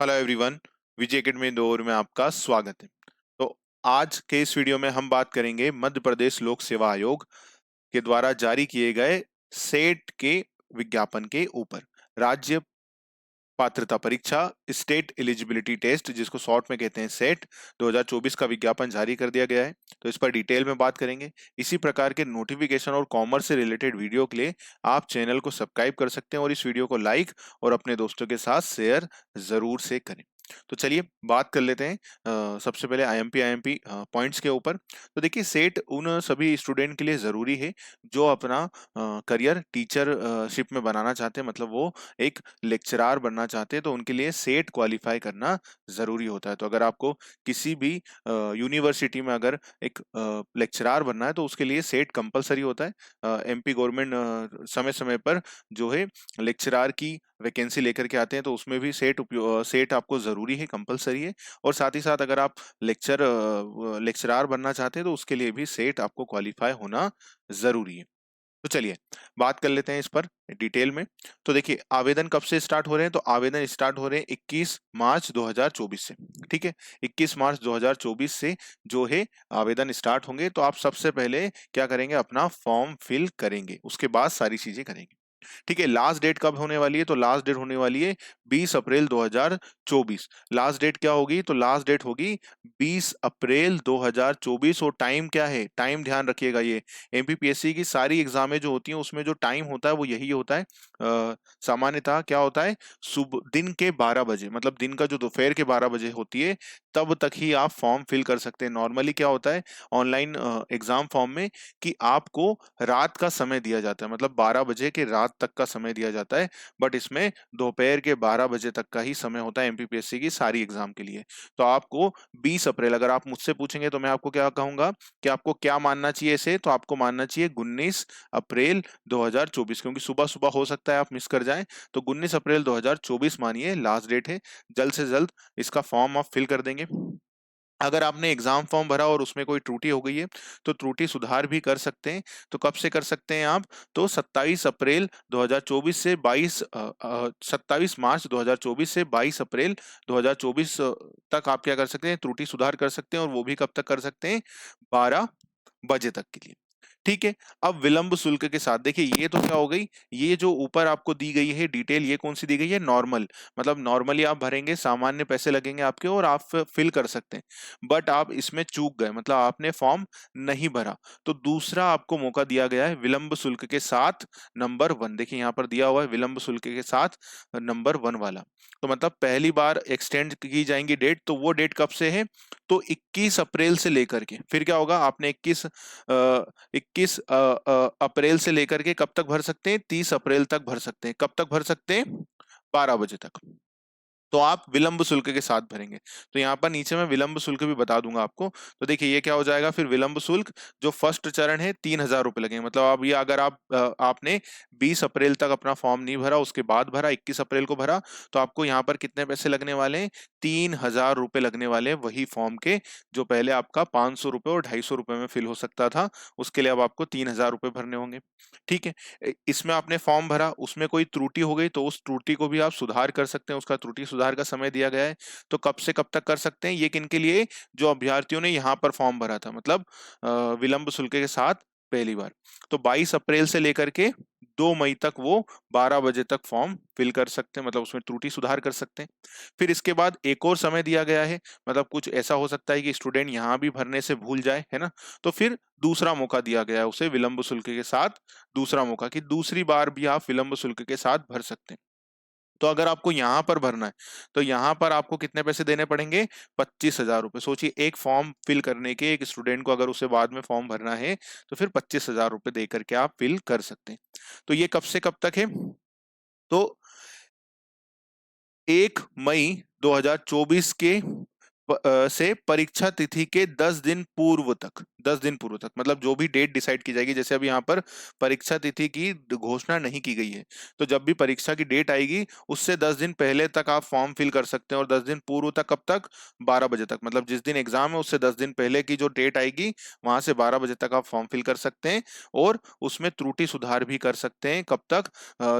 Hello everyone. Vijay academy Indore में आपका स्वागत है। तो आज के इस वीडियो में हम बात करेंगे मध्य प्रदेश लोक सेवा आयोग के द्वारा जारी किए गए सेट के विज्ञापन के ऊपर। राज्य पात्रता परीक्षा स्टेट एलिजिबिलिटी टेस्ट, जिसको शॉर्ट में कहते हैं सेट, 2024 का विज्ञापन जारी कर दिया गया है। तो इस पर डिटेल में बात करेंगे। इसी प्रकार के नोटिफिकेशन और कॉमर्स से रिलेटेड वीडियो के लिए आप चैनल को सब्सक्राइब कर सकते हैं और इस वीडियो को लाइक और अपने दोस्तों के साथ शेयर जरूर से करें। तो चलिए बात कर लेते हैं सबसे पहले आईएमपी पॉइंट्स के ऊपर। तो देखिए, सेट उन सभी स्टूडेंट के लिए जरूरी है जो अपना करियर टीचरशिप में बनाना चाहते हैं, मतलब वो एक लेक्चरार बनना चाहते हैं, तो उनके लिए सेट क्वालिफाई करना जरूरी होता है। तो अगर आपको किसी भी यूनिवर्सिटी में अगर एक लेक्चरार बनना है तो उसके लिए सेट कंपलसरी होता है। एमपी गवर्नमेंट समय समय पर जो है लेक्चरार की वैकेंसी लेकर के आते हैं, तो उसमें भी सेट आपको जरूरी है, कंपलसरी है। और साथ ही साथ अगर आप लेक्चरार बनना चाहते हैं तो उसके लिए भी सेट आपको क्वालिफाई होना जरूरी है। तो चलिए बात कर लेते हैं इस पर डिटेल में। तो देखिए, आवेदन कब से स्टार्ट हो रहे हैं? तो आवेदन स्टार्ट हो रहे हैं 21 मार्च 2024 से। ठीक है, 21 मार्च 2024 से जो है आवेदन स्टार्ट होंगे। तो आप सबसे पहले क्या करेंगे? अपना फॉर्म फिल करेंगे, उसके बाद सारी चीजें करेंगे। ठीक है, लास्ट डेट कब होने वाली है? तो लास्ट डेट होने वाली है 20 अप्रैल 2024। लास्ट डेट क्या होगी? तो लास्ट डेट होगी 20 अप्रैल 2024। और टाइम क्या है? टाइम ध्यान रखिएगा, ये एमपीपीएससी की सारी एग्जामें जो होती हैं उसमें जो टाइम होता है वो यही होता है। सामान्यतः क्या होता है, सुबह दिन के 12 बजे, मतलब दिन का जो दोपहर के 12 बजे होती है तब तक ही आप फॉर्म फिल कर सकते हैं। नॉर्मली क्या होता है ऑनलाइन एग्जाम फॉर्म में कि आपको रात का समय दिया जाता है, मतलब 12 बजे के रात तक का समय दिया जाता है। बट इसमें दोपहर के 12 बजे तक का ही समय होता है एमपीपीएससी की सारी एग्जाम के लिए। तो आपको 20 अप्रैल, अगर आप मुझसे पूछेंगे तो मैं आपको क्या कहूंगा कि आपको क्या मानना चाहिए इसे? तो आपको मानना चाहिए 19 अप्रैल 2024, क्योंकि सुबह सुबह हो सकता है आप मिस कर जाएं। तो 19 अप्रैल 2024 मानिए लास्ट डेट है। जल्द से जल्द इसका फॉर्म आप फिल कर देंगे। अगर आपने एग्जाम फॉर्म भरा और उसमें कोई त्रुटि हो गई है तो त्रुटि सुधार भी कर सकते हैं। तो कब से कर सकते हैं आप? तो 27 अप्रैल 2024 से 27 मार्च 2024 से 22 अप्रैल 2024 तक आप क्या कर सकते हैं? त्रुटि सुधार कर सकते हैं। और वो भी कब तक कर सकते हैं? 12 बजे तक के लिए। ठीक है, अब विलंब शुल्क के साथ देखिए, ये तो क्या हो गई, ये जो ऊपर आपको दी गई है डिटेल, ये कौन सी दी गई है? नॉर्मल, मतलब नॉर्मली आप भरेंगे, सामान्य पैसे लगेंगे आपके और आप फिल कर सकते हैं। बट आप इसमें चूक गए, मतलब आपने फॉर्म नहीं भरा, तो दूसरा आपको मौका दिया गया है विलंब शुल्क के साथ नंबर 1। देखिए यहाँ पर दिया हुआ है विलंब शुल्क के साथ नंबर 1 वाला। तो मतलब पहली बार एक्सटेंड की जाएंगी डेट, तो वो डेट कब से है? तो 21 अप्रैल से लेकर के, फिर क्या होगा, आपने 21 अप्रैल से लेकर के कब तक भर सकते हैं? 30 अप्रैल तक भर सकते हैं। कब तक भर सकते हैं? 12 बजे तक। तो आप विलंब शुल्क के साथ भरेंगे। तो यहाँ पर नीचे मैं विलंब शुल्क भी बता दूंगा आपको। तो देखिए ये क्या हो जाएगा फिर, विलंब शुल्क जो फर्स्ट चरण है 3,000 रुपये लगेंगे। मतलब अब ये अगर आपने 20 अप्रैल तक अपना फॉर्म नहीं भरा, उसके बाद भरा, 21 अप्रैल को भरा, तो आपको यहाँ पर कितने पैसे लगने वाले हैं? 3,000 रुपये लगने वाले हैं वही फॉर्म के। जो पहले आपका 500 रुपये और 250 रुपये में फिल हो सकता था, उसके लिए अब आपको 3,000 रुपये भरने होंगे। ठीक है, इसमें आपने फॉर्म भरा, उसमें कोई त्रुटि हो गई तो उस त्रुटि को भी आप सुधार कर सकते हैं। उसका त्रुटि सुधार का समय दिया गया है। तो कब से कब तक कर सकते हैं? ये किनके लिए? जो अभ्यर्थियों ने यहाँ पर फॉर्म भरा था, मतलब विलंब शुल्क के साथ पहली बार। तो 22 अप्रैल से लेकर के 2 मई तक वो 12 बजे तक फॉर्म फिल कर सकते हैं, मतलब उसमें त्रुटि सुधार कर सकते हैं। फिर इसके बाद एक और समय दिया गया है, मतलब कुछ ऐसा हो सकता है कि स्टूडेंट यहाँ भी भरने से भूल जाए, है ना? तो फिर दूसरा मौका दिया गया है उसे विलंब शुल्क के साथ, दूसरा मौका कि दूसरी बार भी आप विलंब शुल्क के साथ भर सकते हैं। तो अगर आपको यहाँ पर भरना है तो यहाँ पर आपको कितने पैसे देने पड़ेंगे? 25,000 रुपये। सोचिए, एक फॉर्म फिल करने के, एक स्टूडेंट को अगर उसे बाद में फॉर्म भरना है तो फिर 25,000 रुपये दे करके आप फिल कर सकते हैं। तो ये कब से कब तक है? तो 1 मई 2024 के से परीक्षा तिथि के 10 दिन पूर्व तक, मतलब जो भी डेट डिसाइड की जाएगी, जैसे अभी यहाँ पर परीक्षा तिथि की घोषणा नहीं की गई है, तो जब भी परीक्षा की डेट आएगी उससे 10 दिन पहले तक आप फॉर्म फिल कर सकते हैं। और 10 दिन पूर्व तक कब तक? 12 बजे तक, मतलब जिस दिन एग्जाम है उससे 10 दिन पहले की जो डेट आएगी वहां से 12 बजे तक आप फॉर्म फिल कर सकते हैं। और उसमें त्रुटि सुधार भी कर सकते हैं। कब तक?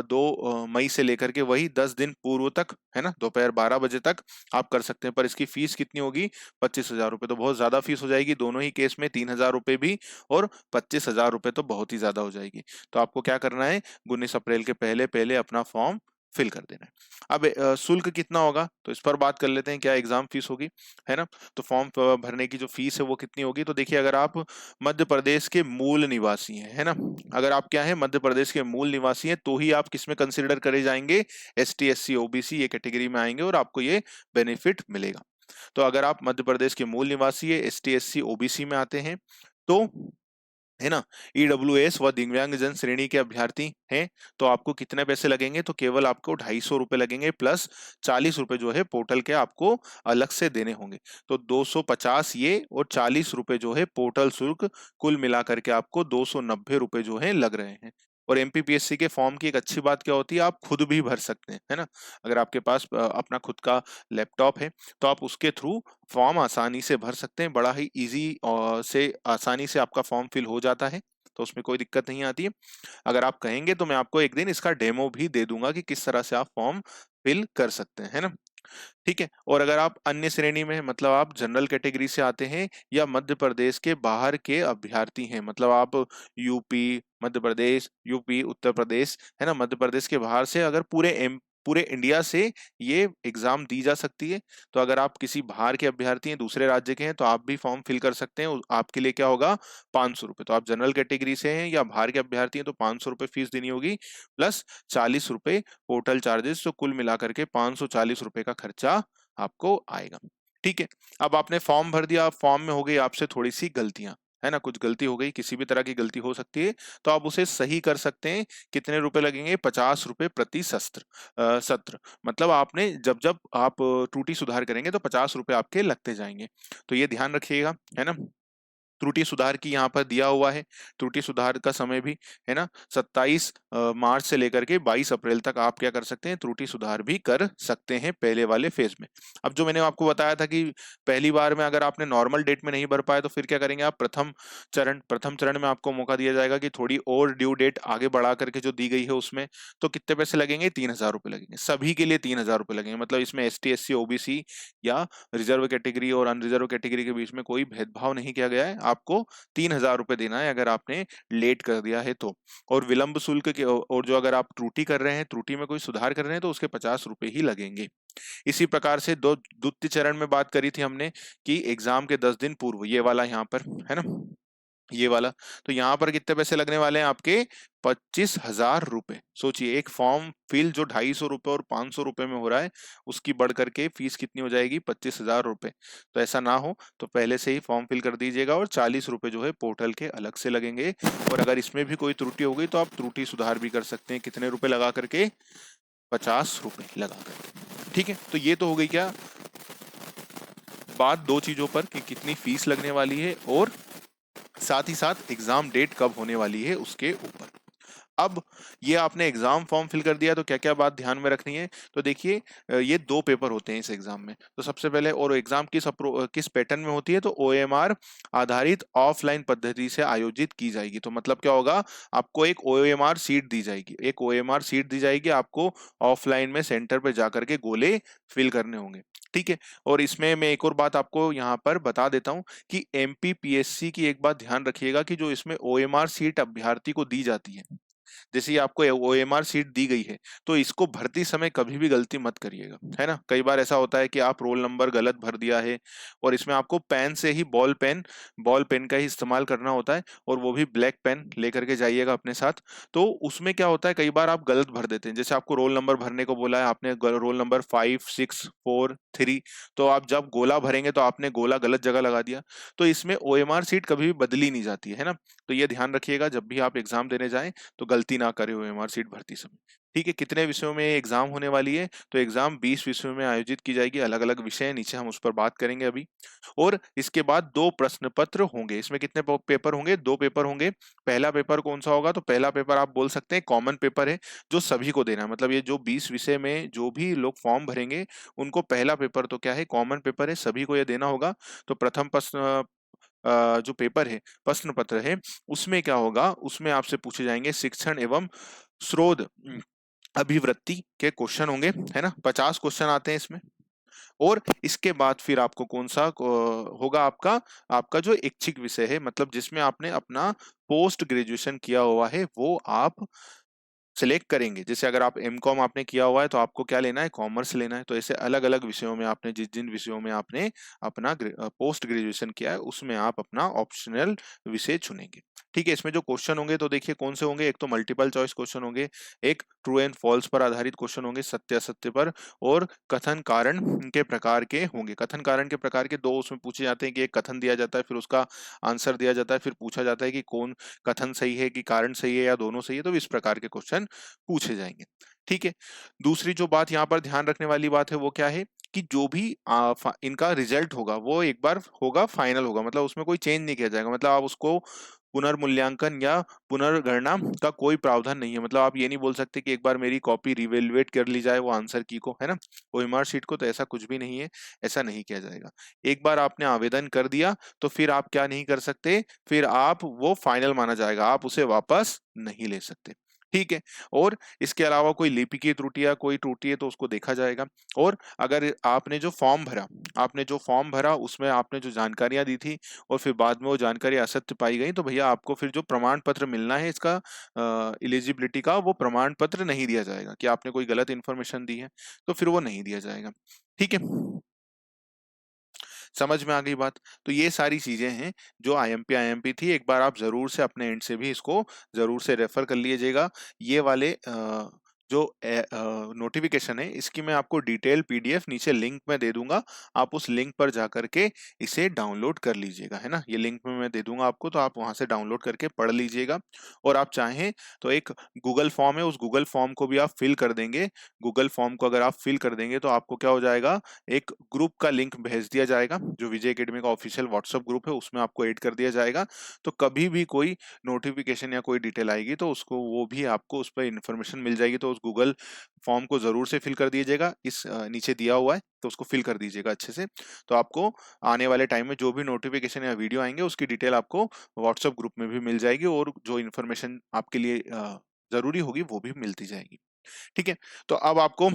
2 मई से लेकर के वही 10 दिन पूर्व तक, है ना, दोपहर 12 बजे तक आप कर सकते हैं। पर इसकी फीस कितनी होगी? 25,000 रुपये। तो बहुत ज्यादा फीस हो जाएगी दोनों ही केस में, 3,000 रुपये भी और 25,000 रुपये तो बहुत ही ज्यादा हो जाएगी। तो आपको क्या करना है? 19 अप्रैल के पहले पहले अपना फॉर्म फिल कर देना है। अब शुल्क कितना होगा तो इस पर बात कर लेते हैं, क्या एग्जाम फीस होगी, है ना। तो फॉर्म भरने की जो फीस है वो कितनी होगी? तो देखिए, अगर आप मध्य प्रदेश के मूल निवासी हैं, है ना, अगर आप क्या है, मध्य प्रदेश के मूल निवासी हैं, तो ही आप किसमें कंसिडर करे जाएंगे? ST SC OBC ये कैटेगरी में आएंगे और आपको ये बेनिफिट मिलेगा। तो अगर आप मध्य प्रदेश के मूल निवासी है, ST SC OBC में आते हैं, तो, है ना, EWS व दिव्यांग जन श्रेणी के अभ्यर्थी हैं, तो आपको कितने पैसे लगेंगे? तो केवल आपको 250 रुपए लगेंगे, प्लस 40 रुपए जो है पोर्टल के आपको अलग से देने होंगे। तो 250 ये और 40 रुपए जो है पोर्टल शुल्क, कुल मिलाकर के आपको 290 रुपए जो है लग रहे हैं। और MPPSC के फॉर्म की एक अच्छी बात क्या होती है, आप खुद भी भर सकते हैं, है ना। अगर आपके पास अपना खुद का लैपटॉप है तो आप उसके थ्रू फॉर्म आसानी से भर सकते हैं। बड़ा ही इजी से आसानी से आपका फॉर्म फिल हो जाता है, तो उसमें कोई दिक्कत नहीं आती है। अगर आप कहेंगे तो मैं आपको एक दिन इसका डेमो भी दे दूंगा कि किस तरह से आप फॉर्म फिल कर सकते हैं, है ना। ठीक है। और अगर आप अन्य श्रेणी में हैं, मतलब आप जनरल कैटेगरी से आते हैं या मध्य प्रदेश के बाहर के अभ्यर्थी हैं, मतलब आप यूपी, मध्य प्रदेश, यूपी, उत्तर प्रदेश, है ना, मध्य प्रदेश के बाहर से, अगर पूरे इंडिया से ये एग्जाम दी जा सकती है। तो अगर आप किसी बाहर के अभ्यर्थी हैं, दूसरे राज्य के हैं, तो आप भी फॉर्म फिल कर सकते हैं। आपके लिए क्या होगा? 500 रुपये। तो आप जनरल कैटेगरी से हैं या बाहर के अभ्यर्थी हैं तो 500 रुपये फीस देनी होगी, प्लस 40 रुपये पोर्टल चार्जेस, तो कुल मिलाकर के 540 रुपये का खर्चा आपको आएगा। ठीक है। अब आपने फॉर्म भर दिया, फॉर्म में हो गई आपसे थोड़ी सी गलतियां, है ना, कुछ गलती हो गई, किसी भी तरह की गलती हो सकती है, तो आप उसे सही कर सकते हैं। कितने रुपए लगेंगे? 50 रुपए प्रति सत्र। मतलब आपने जब जब आप त्रुटि सुधार करेंगे तो 50 रुपए आपके लगते जाएंगे। तो ये ध्यान रखिएगा, है ना। त्रुटि सुधार की यहाँ पर दिया हुआ है, त्रुटि सुधार का समय भी, है ना, 27 मार्च से लेकर के 22 अप्रैल तक आप क्या कर सकते हैं? त्रुटि सुधार भी कर सकते हैं पहले वाले फेज में। अब जो मैंने आपको बताया था कि पहली बार में अगर आपने नॉर्मल डेट में नहीं भर पाए तो फिर क्या करेंगे आप? प्रथम चरण में आपको मौका दिया जाएगा कि थोड़ी और ड्यू डेट आगे बढ़ा करके जो दी गई है उसमें, तो कितने पैसे लगेंगे? 3,000 रुपये लगेंगे, सभी के लिए 3,000 रुपये लगेंगे। मतलब इसमें ST SC OBC या रिजर्व कैटेगरी और अनरिजर्व कैटेगरी के बीच में कोई भेदभाव नहीं किया गया है। आपको 3,000 रुपये देना है अगर आपने लेट कर दिया है तो। और विलंब शुल्क के, और जो अगर आप त्रुटि कर रहे हैं, त्रुटि में कोई सुधार कर रहे हैं, तो उसके 50 रुपए ही लगेंगे। इसी प्रकार से दो द्वितीय चरण में बात करी थी हमने कि एग्जाम के 10 दिन पूर्व, ये वाला यहाँ पर, है ना, ये वाला, तो यहाँ पर कितने पैसे लगने वाले हैं आपके? 25,000 रुपए। सोचिए, एक फॉर्म फिल जो 250 रुपए और 500 रुपए में हो रहा है, उसकी बढ़ करके फीस कितनी हो जाएगी? 25,000 रुपए। तो ऐसा ना हो तो पहले से ही फॉर्म फिल कर दीजिएगा, और 40 रुपए जो है पोर्टल के अलग से लगेंगे। और अगर इसमें भी कोई त्रुटि हो गई तो आप त्रुटि सुधार भी कर सकते हैं। कितने रुपए लगा करके? 50 रुपए लगा करके। ठीक है। तो ये तो हो गई क्या बात, दो चीजों पर, कि कितनी फीस लगने वाली है और साथ ही साथ एग्जाम डेट कब होने वाली है उसके ऊपर। अब ये आपने एग्जाम फॉर्म फिल कर दिया, तो क्या क्या बात ध्यान में रखनी है? तो देखिए, ये 2 पेपर होते हैं इस एग्जाम में। तो सबसे पहले, और एग्जाम किस पैटर्न में होती है? तो OMR आधारित ऑफलाइन पद्धति से आयोजित की जाएगी। तो मतलब क्या होगा? आपको एक OMR सीट दी जाएगी, एक OMR सीट दी जाएगी आपको। ऑफलाइन में सेंटर पे जाकर के गोले फिल करने होंगे। ठीक है। और इसमें मैं एक और बात आपको यहाँ पर बता देता हूँ कि MPPSC की एक बात ध्यान रखिएगा कि जो इसमें OMR सीट अभ्यर्थी को दी जाती है, जैसे ही आपको OMR सीट दी गई है, तो इसको भरती समय कभी भी गलती मत करिएगा, है ना। कई बार ऐसा होता है कि आप रोल नंबर गलत भर दिया है, और इसमें आपको पेन से ही, बॉल पेन का ही इस्तेमाल करना होता है, और वो भी ब्लैक पेन लेकर के जाइएगा अपने साथ। तो उसमें क्या होता है, कई बार आप गलत भर देते हैं। जैसे आपको रोल नंबर भरने को बोला है, आपने रोल नंबर 5, 6, 4, 3, तो आप जब गोला भरेंगे तो आपने गोला गलत जगह लगा दिया। तो इसमें OMR सीट कभी भी बदली नहीं जाती है ना। तो ये ध्यान रखिएगा, जब भी आप एग्जाम देने जाएं तो गलती गलती ना करे ओएमआर सीट भरती समय। ठीक है, कितने विषयों में एग्जाम होने वाली है? तो एग्जाम 20 विषयों में आयोजित की जाएगी, अलग अलग विषय है, नीचे हम उस पर बात करेंगे अभी। और इसके बाद 2 प्रश्न पत्र होंगे। इसमें कितने पेपर होंगे? 2 पेपर होंगे। पहला पेपर कौन सा होगा? तो पहला पेपर आप बोल सकते हैं कॉमन पेपर है, जो सभी को देना है। मतलब ये जो 20 विषय में जो भी लोग फॉर्म भरेंगे उनको पहला पेपर तो क्या है, कॉमन पेपर है, सभी को ये देना होगा। तो प्रथम प्रश्न जो पेपर है, प्रश्न पत्र है, उसमें क्या होगा, उसमें आपसे पूछे जाएंगे शिक्षण एवं शोध अभिवृत्ति के क्वेश्चन होंगे, है ना। 50 क्वेश्चन आते हैं इसमें। और इसके बाद फिर आपको कौन सा होगा, आपका आपका जो इच्छिक विषय है, मतलब जिसमें आपने अपना पोस्ट ग्रेजुएशन किया हुआ है, वो आप सिलेक्ट करेंगे। जैसे अगर आप एमकॉम आपने किया हुआ है तो आपको क्या लेना है, कॉमर्स लेना है। तो ऐसे अलग अलग विषयों में आपने जिन जिन विषयों में आपने अपना पोस्ट ग्रेजुएशन किया है, उसमें आप अपना ऑप्शनल विषय चुनेंगे। ठीक है, इसमें जो क्वेश्चन होंगे तो देखिए कौन से होंगे। एक तो मल्टीपल चॉइस क्वेश्चन होंगे, एक ट्रू एंड फॉल्स पर आधारित क्वेश्चन होंगे, सत्य असत्य पर, और कथन कारण के प्रकार के होंगे। कथन कारण के प्रकार के 2 उसमें पूछे जाते हैं कि एक कथन दिया जाता है, फिर उसका आंसर दिया जाता है, फिर पूछा जाता है कि कौन कथन सही है कि कारण सही है या दोनों सही है। तो इस प्रकार के क्वेश्चन पूछे जाएंगे। ठीक है, दूसरी जो बात यहाँ पर ध्यान रखने वाली बात है वो क्या है कि जो भी इनका रिजल्ट होगा वो एक बार होगा, फाइनल होगा, मतलब उसमें कोई चेंज नहीं किया जाएगा। मतलब आप उसको पुनर्मूल्यांकन या पुनर्गणना का कोई प्रावधान नहीं है। मतलब आप ये नहीं बोल सकते कि एक बार मेरी कॉपी रिवेलुएट कर ली जाए वो आंसर की को, है ना, ओएमआर शीट को। तो ऐसा कुछ भी नहीं है, ऐसा नहीं किया जाएगा। एक बार आपने आवेदन कर दिया तो फिर आप क्या नहीं कर सकते, फिर आप वो फाइनल माना जाएगा, आप उसे वापस नहीं ले सकते। ठीक है, और इसके अलावा कोई लिपि की त्रुटि या कोई त्रुटि है तो उसको देखा जाएगा। और अगर आपने जो फॉर्म भरा उसमें आपने जो जानकारियां दी थी और फिर बाद में वो जानकारी असत्य पाई गई, तो भैया आपको फिर जो प्रमाण पत्र मिलना है इसका एलिजिबिलिटी का, वो प्रमाण पत्र नहीं दिया जाएगा कि आपने कोई गलत इन्फॉर्मेशन दी है, तो फिर वो नहीं दिया जाएगा। ठीक है, समझ में आ गई बात। तो ये सारी चीजें हैं जो आईएमपी थी। एक बार आप जरूर से अपने एंड से भी इसको जरूर से रेफर कर लीजिएगा। ये वाले जो नोटिफिकेशन है इसकी मैं आपको डिटेल पीडीएफ नीचे लिंक में दे दूंगा। आप उस लिंक पर जा करके इसे डाउनलोड कर लीजिएगा, है ना। ये लिंक में मैं दे दूंगा आपको, तो आप वहां से डाउनलोड करके पढ़ लीजिएगा। और आप चाहें तो एक गूगल फॉर्म है, उस गूगल फॉर्म को भी आप फिल कर देंगे। गूगल फॉर्म को अगर आप फिल कर देंगे तो आपको क्या हो जाएगा, एक ग्रुप का लिंक भेज दिया जाएगा, जो विजय एकेडमी का ऑफिशियल व्हाट्सएप ग्रुप है, उसमें आपको ऐड कर दिया जाएगा। तो कभी भी कोई नोटिफिकेशन या कोई डिटेल आएगी तो उसको वो भी आपको उस पर इंफॉर्मेशन मिल जाएगी। तो उस गूगल फॉर्म को जरूर से फिल कर दीजिएगा, इस नीचे दिया हुआ है, तो उसको फिल कर दीजिएगा अच्छे से। तो आपको आने वाले टाइम में जो भी नोटिफिकेशन या वीडियो आएंगे उसकी डिटेल आपको व्हाट्सएप ग्रुप में भी मिल जाएगी, और जो इन्फॉर्मेशन आपके लिए जरूरी होगी वो भी मिलती जाएगी। ठीक है, तो अब आपको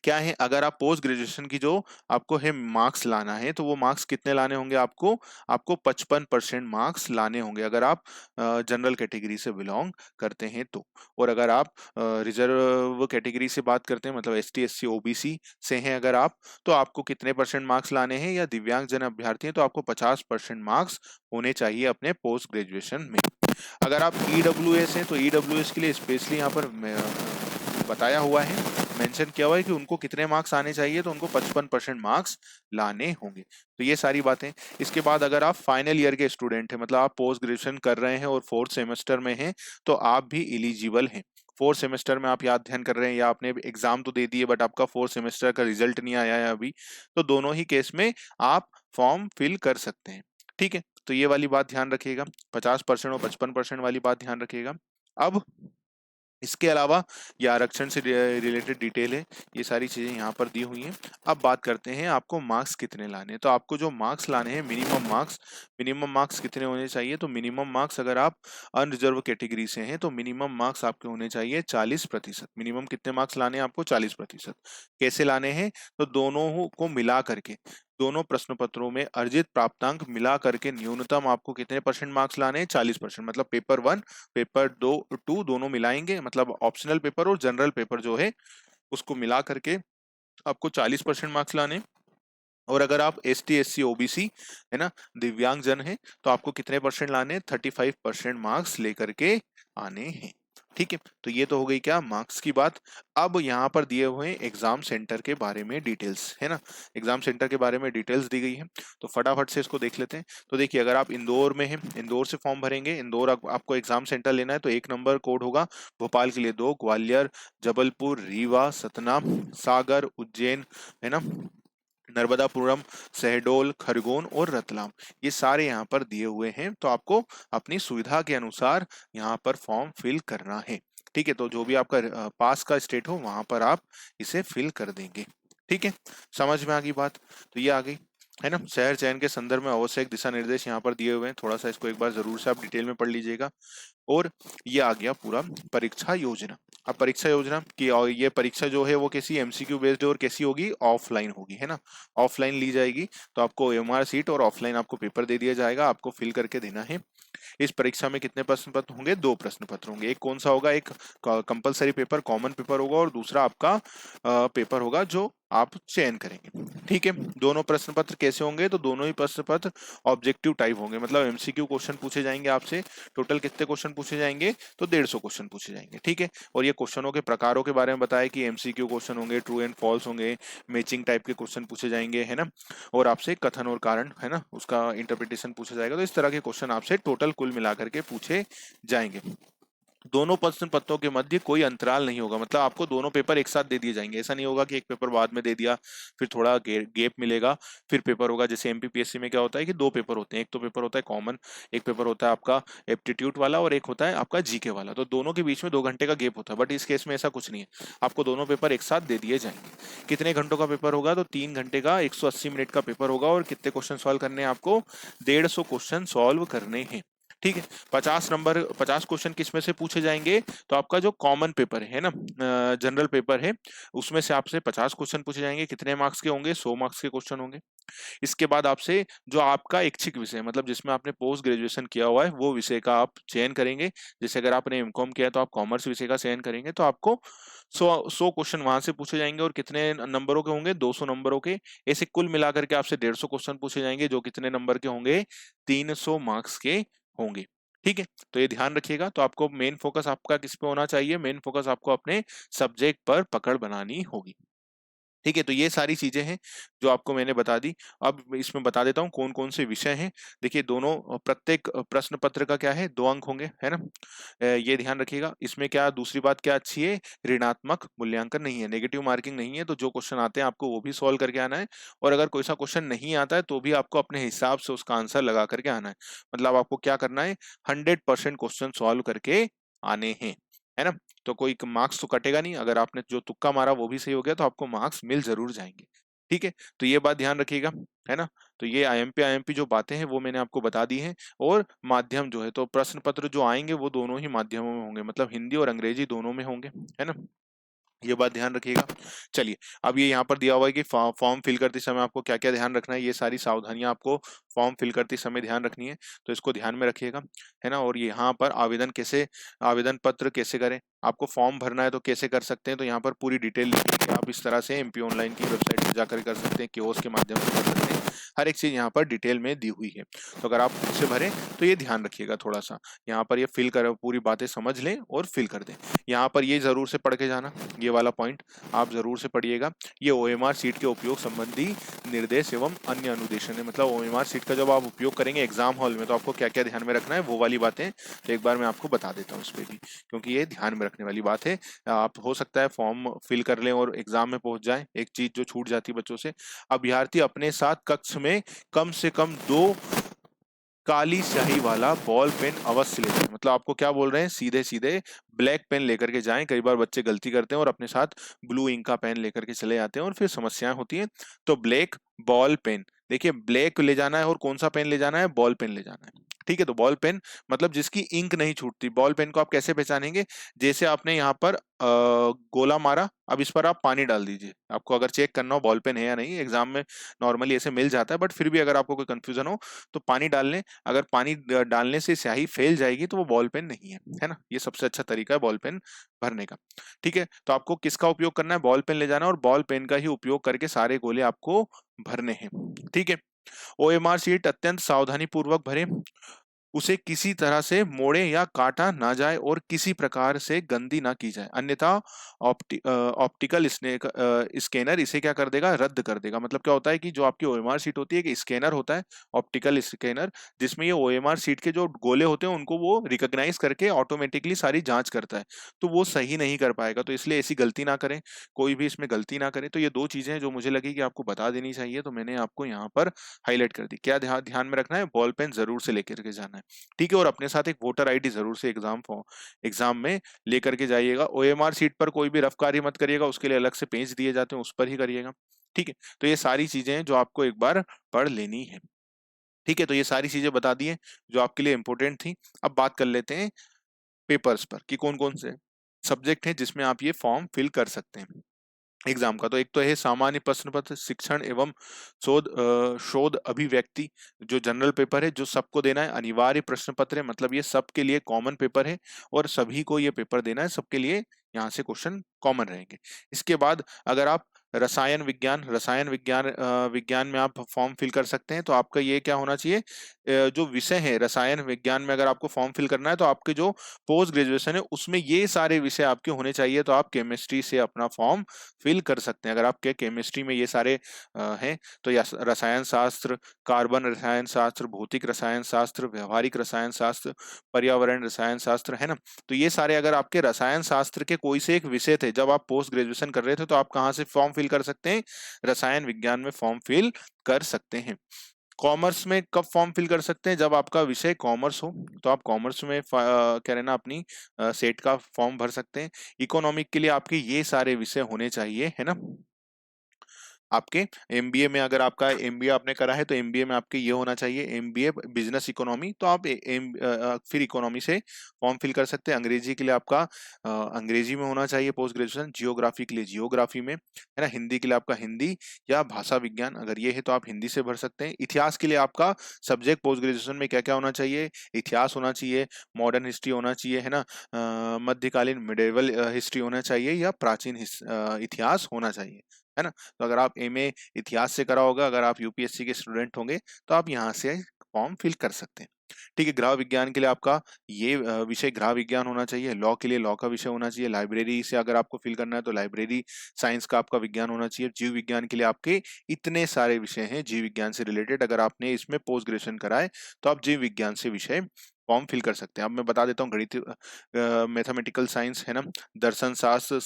क्या है, अगर आप पोस्ट ग्रेजुएशन की जो आपको है मार्क्स लाना है, तो वो मार्क्स कितने लाने होंगे आपको, आपको 55% मार्क्स लाने होंगे अगर आप जनरल कैटेगरी से बिलोंग करते हैं तो। और अगर आप रिजर्व कैटेगरी से बात करते हैं, मतलब एसटी एससी ओबीसी से हैं अगर आप, तो आपको कितने परसेंट मार्क्स लाने हैं, या दिव्यांग जन अभ्यर्थी हैं तो आपको 50% मार्क्स होने चाहिए अपने पोस्ट ग्रेजुएशन में। अगर आप ईडब्ल्यूएस हैं तो ईडब्ल्यूएस के लिए स्पेशली यहाँ पर बताया हुआ है, मेंशन किया हुआ है कि उनको कितने मार्क्स आने चाहिए, तो उनको 55% मार्क्स लाने होंगे। तो ये सारी बातें। इसके बाद अगर आप फाइनल ईयर के स्टूडेंट हैं, मतलब आप पोस्ट ग्रेजुएशन कर रहे हैं और 4th सेमेस्टर में हैं, तो आप भी एलिजिबल हैं। 4th सेमेस्टर में आप याद ध्यान कर रहे हैं या आपने एग्जाम तो दे दिए बट आपका 4th सेमेस्टर का रिजल्ट नहीं आया है अभी, तो दोनों ही केस में आप फॉर्म फिल कर सकते हैं। ठीक है, तो ये वाली बात ध्यान रखिएगा, 50% और 55% वाली बात ध्यान रखिएगा। अब इसके अलावा ये आरक्षण से रिलेटेड डिटेल है, ये सारी चीजें यहाँ पर दी हुई हैं। अब बात करते हैं आपको मार्क्स कितने लाने हैं। तो आपको जो मार्क्स लाने हैं, मिनिमम मार्क्स कितने होने चाहिए, तो मिनिमम मार्क्स अगर आप अनरिजर्व कैटेगरी से हैं तो मिनिमम मार्क्स आपके होने चाहिए 40%। मिनिमम कितने मार्क्स लाने हैं आपको, 40%। कैसे लाने हैं, तो दोनों को मिला करके, दोनों प्रश्न पत्रों में अर्जित प्राप्तांक मिला करके न्यूनतम आपको कितने परसेंट मार्क्स लाने हैं, 40%। मतलब पेपर 1 पेपर 2 दोनों मिलाएंगे, मतलब ऑप्शनल पेपर और जनरल पेपर जो है उसको मिला करके आपको 40% मार्क्स लाने। और अगर आप S T S C OBC है ना, दिव्यांग जन है, तो आपको कितने परसेंट लाने, 35% मार्क्स लेकर के आने हैं। ठीक है, तो ये तो हो गई क्या मार्क्स की बात। अब यहाँ पर दिए हुए एग्जाम सेंटर के बारे में डिटेल्स है ना, एग्जाम सेंटर के बारे में डिटेल्स दी गई है, तो फटाफट से इसको देख लेते हैं। तो देखिए, अगर आप इंदौर में हैं, इंदौर से फॉर्म भरेंगे, इंदौर आपको एग्जाम सेंटर लेना है, तो 1 नंबर कोड होगा, भोपाल के लिए 2, ग्वालियर, जबलपुर, रीवा, सतना, सागर, उज्जैन, है ना, नर्मदापुरम, शहडोल, खरगोन और रतलाम, ये सारे यहाँ पर दिए हुए हैं। तो आपको अपनी सुविधा के अनुसार यहाँ पर फॉर्म फिल करना है। ठीक है, तो जो भी आपका पास का स्टेट हो वहां पर आप इसे फिल कर देंगे। ठीक है, समझ में आ गई बात। तो ये आ गई है ना, शहर चयन के संदर्भ में आवश्यक दिशा निर्देश यहाँ पर दिए हुए हैं, थोड़ा सा इसको एक बार जरूर से आप डिटेल में पढ़ लीजिएगा। और ये आ गया पूरा परीक्षा योजना। अब परीक्षा योजना की, और ये परीक्षा जो है वो कैसी एमसीक्यू बेस्ड और कैसी होगी, ऑफलाइन होगी, है ना, ऑफलाइन ली जाएगी। तो आपको ओएमआर सीट और ऑफलाइन आपको पेपर दे दिया जाएगा, आपको फिल करके देना है। इस परीक्षा में कितने प्रश्न पत्र होंगे, 2 प्रश्न पत्र होंगे। एक कौन सा होगा, एक कंपलसरी पेपर, कॉमन पेपर होगा, और दूसरा आपका पेपर होगा जो आप चयन करेंगे। ठीक है, दोनों प्रश्न पत्र कैसे होंगे, तो दोनों ही प्रश्न पत्र ऑब्जेक्टिव टाइप होंगे, मतलब एमसीक्यू क्वेश्चन पूछे जाएंगे आपसे। टोटल कितने क्वेश्चन पूछे जाएंगे, तो 150 क्वेश्चन पूछे जाएंगे। ठीक है, और ये क्वेश्चनों के प्रकारों के बारे में बताया कि एमसीक्यू क्वेश्चन होंगे, ट्रू एंड फॉल्स होंगे, मैचिंग टाइप के क्वेश्चन पूछे जाएंगे, है ना, और आपसे कथन और कारण, है ना, उसका इंटरप्रिटेशन पूछा जाएगा। तो इस तरह के क्वेश्चन आपसे टोटल कुल मिलाकर के पूछे जाएंगे। दोनों प्रश्न पत्रों के मध्य कोई अंतराल नहीं होगा, मतलब आपको दोनों पेपर एक साथ दे दिए जाएंगे। ऐसा नहीं होगा कि एक पेपर बाद में दे दिया, फिर थोड़ा गैप मिलेगा, फिर पेपर होगा। जैसे एमपीपीएससी में क्या होता है कि 2 पेपर होते हैं, एक तो पेपर होता है कॉमन, एक पेपर होता है आपका एप्टीट्यूड वाला, और एक होता है आपका जीके वाला। तो दोनों के बीच में 2 घंटे का गैप होता है, बट इस केस में ऐसा कुछ नहीं है, आपको दोनों पेपर एक साथ दे दिए जाएंगे। कितने घंटों का पेपर होगा, तो 3 घंटे का 180 मिनट का पेपर होगा। और कितने क्वेश्चन सॉल्व करने हैं आपको, 150 क्वेश्चन सॉल्व करने हैं। ठीक है, 50 नंबर, 50 क्वेश्चन किस में से पूछे जाएंगे, तो आपका जो कॉमन पेपर है ना, जनरल पेपर है, उसमें से आपसे 50 क्वेश्चन पूछे जाएंगे। कितने मार्क्स के होंगे, 100 मार्क्स के क्वेश्चन होंगे। इसके बाद आपसे जो आपका इच्छित विषय, मतलब जिसमें आपने पोस्ट ग्रेजुएशन किया हुआ है, वो विषय का आप चयन करेंगे। जैसे अगर आपने एमकॉम किया तो आप कॉमर्स विषय का चयन करेंगे, तो आपको 100 क्वेश्चन वहां से पूछे जाएंगे। और कितने नंबरों के होंगे, 200 नंबरों के। ऐसे कुल मिलाकर के आपसे 150 क्वेश्चन पूछे जाएंगे, जो कितने नंबर के होंगे, 300 मार्क्स के होंगे। ठीक है, तो ये ध्यान रखिएगा। तो आपको मेन फोकस आपका किस पे होना चाहिए, मेन फोकस आपको अपने सब्जेक्ट पर पकड़ बनानी होगी। ठीक है, तो ये सारी चीजें हैं जो आपको मैंने बता दी। अब इसमें बता देता हूँ कौन कौन से विषय हैं। देखिए, दोनों प्रत्येक प्रश्न पत्र का क्या है, 2 अंक होंगे, है ना, ये ध्यान रखिएगा। इसमें क्या, दूसरी बात क्या अच्छी है, ऋणात्मक मूल्यांकन नहीं है, नेगेटिव मार्किंग नहीं है। तो जो क्वेश्चन आते हैं आपको वो भी सॉल्व करके आना है, और अगर कोई सा क्वेश्चन नहीं आता है तो भी आपको अपने हिसाब से उसका आंसर लगा करके आना है। मतलब आपको क्या करना है, 100% क्वेश्चन सॉल्व करके आने हैं, है ना। तो कोई मार्क्स तो कटेगा नहीं, अगर आपने जो तुक्का मारा वो भी सही हो गया तो आपको मार्क्स मिल जरूर जाएंगे। ठीक है, तो ये बात ध्यान रखिएगा, है ना। तो ये आईएमपी जो बातें हैं वो मैंने आपको बता दी हैं। और माध्यम जो है, तो प्रश्न पत्र जो आएंगे वो दोनों ही माध्यमों में होंगे, मतलब हिंदी और अंग्रेजी दोनों में होंगे, है ना, ये बात ध्यान रखिएगा। चलिए, अब ये यहाँ पर दिया हुआ है कि फॉर्म फिल करते समय आपको क्या क्या ध्यान रखना है, ये सारी सावधानियां आपको फॉर्म फिल करते समय ध्यान रखनी है, तो इसको ध्यान में रखिएगा, है ना। और यहाँ पर आवेदन कैसे, आवेदन पत्र कैसे करें, आपको फॉर्म भरना है तो कैसे कर सकते हैं, तो यहाँ पर पूरी डिटेल लिखी है। आप इस तरह से एमपी ऑनलाइन की वेबसाइट पर जाकर कर सकते हैं, कियोस्क के माध्यम से कर सकते हैं, हर एक चीज यहाँ पर डिटेल में दी हुई है। तो अगर आप खुद से भरें तो ये ध्यान रखिएगा थोड़ा सा, यहाँ पर ये फिल कर, पूरी बातें समझ लें और फिल कर दें। यहाँ पर ये जरूर से पढ़ के जाना, ये वाला पॉइंट आप जरूर से पढ़िएगा। ये ओएमआर सीट के उपयोग संबंधी निर्देश एवं अन्य अनुदेशन है, मतलब ओएमआर सीट का जब आप उपयोग करेंगे एग्जाम हॉल में तो आपको क्या क्या ध्यान में रखना है, वो वाली बातें तो एक बार मैं आपको बता देता हूँ इस पे भी, क्योंकि ये ध्यान में रखने वाली बात है। आप हो सकता है फॉर्म फिल कर लें और एग्जाम में पहुंच जाए, एक चीज जो छूट जाती है बच्चों से, अभ्यर्थी अपने साथ कक्ष में कम से कम 2 काली स्याही वाला बॉल पेन अवश्य ले जाएं। मतलब आपको क्या बोल रहे हैं, सीधे सीधे ब्लैक पेन लेकर के जाएं। कई बार बच्चे गलती करते हैं और अपने साथ ब्लू इंक का पेन लेकर के चले जाते हैं और फिर समस्याएं होती हैं। तो ब्लैक बॉल पेन, देखिए ब्लैक ले जाना है और कौन सा पेन ले जाना है, बॉल पेन ले जाना है। ठीक है, तो बॉल पेन मतलब जिसकी इंक नहीं छूटती। बॉल पेन को आप कैसे पहचानेंगे, जैसे आपने यहाँ पर गोला मारा, अब इस पर आप पानी डाल दीजिए। आपको अगर चेक करना हो बॉल पेन है या नहीं, एग्जाम में नॉर्मली ऐसे मिल जाता है, बट फिर भी अगर आपको कोई कंफ्यूजन हो तो पानी डाल लें। अगर पानी डालने से स्याही फैल जाएगी तो वो बॉल पेन नहीं है ना। ये सबसे अच्छा तरीका है बॉल पेन भरने का। ठीक है, तो आपको किसका उपयोग करना है, बॉल पेन ले जाना है और बॉल पेन का ही उपयोग करके सारे गोले आपको भरने हैं। ठीक है, ओएमआर शीट अत्यंत सावधानी पूर्वक भरें। उसे किसी तरह से मोड़े या काटा ना जाए और किसी प्रकार से गंदी ना की जाए, अन्यथा ऑप्टिकल स्कैनर इसे क्या कर देगा, रद्द कर देगा। मतलब क्या होता है कि जो आपकी ओएमआर शीट होती है, एक स्कैनर होता है ऑप्टिकल स्कैनर, जिसमें ये ओएमआर शीट के जो गोले होते हैं उनको वो रिकॉग्नाइज करके ऑटोमेटिकली सारी जांच करता है, तो वो सही नहीं कर पाएगा। तो इसलिए ऐसी गलती ना करें, कोई भी इसमें गलती ना करे। तो ये दो चीजें हैं जो मुझे लगी कि आपको बता देनी चाहिए, तो मैंने आपको यहाँ पर हाईलाइट कर दी। क्या ध्यान ध्यान में रखना है, बॉल पेन जरूर से लेकर के जाना है, ठीक है। और अपने साथ एक वोटर आईडी जरूर से एग्जाम में लेकर के जाइएगा। ओएमआर शीट पर कोई भी रफ कार्य मत करिएगा, उसके लिए अलग से पेज दिए जाते हैं, उस पर ही करिएगा, ठीक है। तो ये सारी चीजें हैं जो आपको एक बार पढ़ लेनी है, ठीक है। तो ये सारी चीजें बता दी हैं जो आपके लिए इंपॉर्टेंट थी। अब बात कर लेते हैं पेपर्स पर कि कौन कौन से सब्जेक्ट हैं जिसमें आप ये फॉर्म फिल कर सकते हैं एग्जाम का। तो एक तो है सामान्य प्रश्न पत्र, शिक्षण एवं शोध अभिव्यक्ति, जो जनरल पेपर है, जो सबको देना है, अनिवार्य प्रश्न पत्र है, मतलब ये सबके लिए कॉमन पेपर है और सभी को ये पेपर देना है, सबके लिए यहाँ से क्वेश्चन कॉमन रहेंगे। इसके बाद अगर आप विज्ञान में आप फॉर्म फिल कर सकते हैं, तो आपका ये क्या होना चाहिए, जो विषय है रसायन विज्ञान में अगर आपको फॉर्म फिल करना है, तो आपके जो पोस्ट ग्रेजुएशन है उसमें ये सारे विषय आपके होने चाहिए। तो आप केमिस्ट्री से अपना फॉर्म फिल कर सकते हैं। अगर आपके केमिस्ट्री में ये सारे हैं, तो या रसायन शास्त्र, कार्बन रसायन शास्त्र, भौतिक रसायन शास्त्र, व्यवहारिक रसायन शास्त्र, पर्यावरण रसायन शास्त्र, है ना। तो ये सारे अगर आपके रसायन शास्त्र के कोई से एक विषय थे जब आप पोस्ट ग्रेजुएशन कर रहे थे, तो आप कहाँ से फॉर्म फिल कर सकते हैं, रसायन विज्ञान में फॉर्म फिल कर सकते हैं। कॉमर्स में कब फॉर्म फिल कर सकते हैं, जब आपका विषय कॉमर्स हो, तो आप कॉमर्स में क्या रहना अपनी सेट का फॉर्म भर सकते हैं। इकोनॉमिक के लिए आपके ये सारे विषय होने चाहिए, है ना। आपके एमबीए में अगर आपका एमबीए आपने करा है, तो एमबीए में आपके ये होना चाहिए एमबीए बिजनेस इकोनॉमी, तो आप फिर इकोनॉमी से फॉर्म फिल कर सकते हैं। अंग्रेजी के लिए आपका अंग्रेजी में होना चाहिए पोस्ट ग्रेजुएशन, जियोग्राफी के लिए जियोग्राफी में, है ना। हिंदी के लिए आपका हिंदी या भाषा विज्ञान अगर ये है तो आप हिंदी से भर सकते हैं। इतिहास के लिए आपका सब्जेक्ट पोस्ट ग्रेजुएशन में क्या क्या होना चाहिए, इतिहास होना चाहिए, मॉडर्न हिस्ट्री होना चाहिए, है ना, मध्यकालीन मिडेवल हिस्ट्री होना चाहिए, या प्राचीन इतिहास होना चाहिए, है ना। तो अगर आप एमए इतिहास से करा होगा, अगर आप यूपीएससी के स्टूडेंट होंगे, तो आप यहाँ से फॉर्म फिल कर सकते हैं, ठीक है। गृह विज्ञान के लिए आपका ये विषय गृह विज्ञान होना चाहिए। लॉ के लिए लॉ का विषय होना चाहिए। लाइब्रेरी से अगर आपको फिल करना है, तो लाइब्रेरी साइंस का आपका विज्ञान होना चाहिए। जीव विज्ञान के लिए आपके इतने सारे विषय हैं जीव विज्ञान से रिलेटेड, अगर आपने इसमें पोस्ट ग्रेजुएशन करा है, तो आप जीव विज्ञान से विषय फॉर्म फिल कर सकते हैं। अब मैं बता देता हूँ गणित, मैथमेटिकल साइंस, है ना, दर्शन शास्त्र,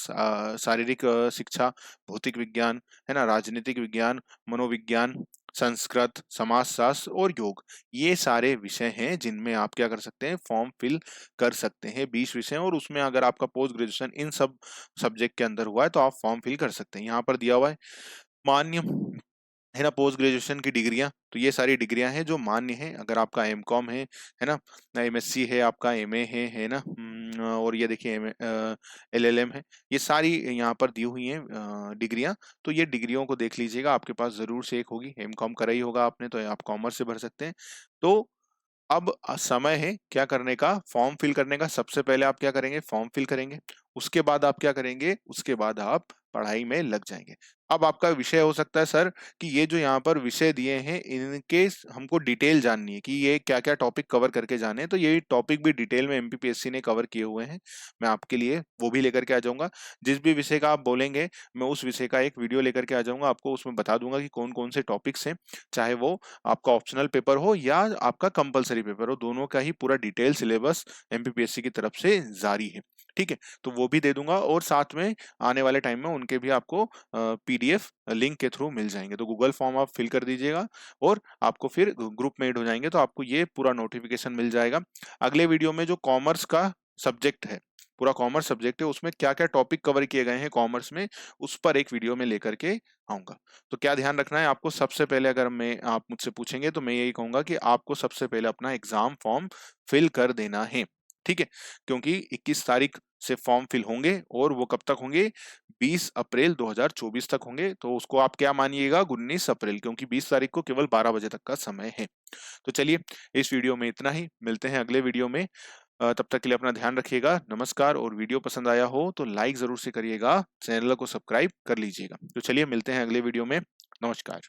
शारीरिक शिक्षा, भौतिक विज्ञान, है ना, राजनीतिक विज्ञान, मनोविज्ञान, संस्कृत, समाजशास्त्र और योग, ये सारे विषय हैं जिनमें आप क्या कर सकते हैं, फॉर्म फिल कर सकते हैं। 20 विषय हैं और उसमें अगर आपका पोस्ट ग्रेजुएशन इन सब सब्जेक्ट के अंदर हुआ है, तो आप फॉर्म फिल कर सकते हैं। यहाँ पर दिया हुआ है मान्य, है ना, पोस्ट ग्रेजुएशन की डिग्रियां, तो ये सारी डिग्रियां हैं जो मान्य हैं। अगर आपका एमकॉम है ना, एमएससी है, आपका एमए है ना, और ये देखिए एलएलएम है, ये सारी यहाँ पर दी हुई हैं डिग्रियां। तो ये डिग्रियों को देख लीजिएगा, आपके पास जरूर से एक होगी, एमकॉम करा ही होगा आपने, तो आप कॉमर्स से भर सकते हैं। तो अब समय है क्या करने का, फॉर्म फिल करने का। सबसे पहले आप क्या करेंगे, फॉर्म फिल करेंगे, उसके बाद आप क्या करेंगे, उसके बाद आप पढ़ाई में लग जाएंगे। अब आपका विषय हो सकता है सर कि ये जो यहाँ पर विषय दिए हैं इनके हमको डिटेल जाननी है कि ये क्या क्या टॉपिक कवर करके जाने हैं, तो ये टॉपिक भी डिटेल में एमपीपीएससी ने कवर किए हुए हैं, मैं आपके लिए वो भी लेकर के आ जाऊंगा। जिस भी विषय का आप बोलेंगे, मैं उस विषय का एक वीडियो लेकर के आ जाऊंगा, आपको उसमें बता दूंगा कि कौन कौन से टॉपिक्स हैं, चाहे वो आपका ऑप्शनल पेपर हो या आपका कंपलसरी पेपर हो, दोनों का ही पूरा डिटेल सिलेबस एमपीपीएससी की तरफ से जारी है, ठीक है। तो वो भी दे दूंगा और साथ में आने वाले टाइम में उनके भी आपको पीडीएफ लिंक के थ्रू मिल जाएंगे। तो गूगल फॉर्म आप फिल कर दीजिएगा और आपको फिर ग्रुप में ऐड हो जाएंगे, तो आपको ये पूरा नोटिफिकेशन मिल जाएगा। अगले वीडियो में जो कॉमर्स का सब्जेक्ट है, पूरा कॉमर्स सब्जेक्ट है, उसमें क्या क्या टॉपिक कवर किए गए हैं कॉमर्स में, उस पर एक वीडियो में लेकर के आऊंगा। तो क्या ध्यान रखना है आपको, सबसे पहले अगर मैं आप मुझसे पूछेंगे तो मैं यही कहूंगा कि आपको सबसे पहले अपना एग्जाम फॉर्म फिल कर देना है, ठीक है। क्योंकि 21 तारीख से फॉर्म फिल होंगे और वो कब तक होंगे, 20 अप्रैल 2024 तक होंगे। तो उसको आप क्या मानिएगा, 19 अप्रैल, क्योंकि 20 तारीख को केवल 12 बजे तक का समय है। तो चलिए इस वीडियो में इतना ही, मिलते हैं अगले वीडियो में। तब तक के लिए अपना ध्यान रखिएगा, नमस्कार। और वीडियो पसंद आया हो तो लाइक जरूर से करिएगा, चैनल को सब्सक्राइब कर लीजिएगा। तो चलिए मिलते हैं अगले वीडियो में, नमस्कार।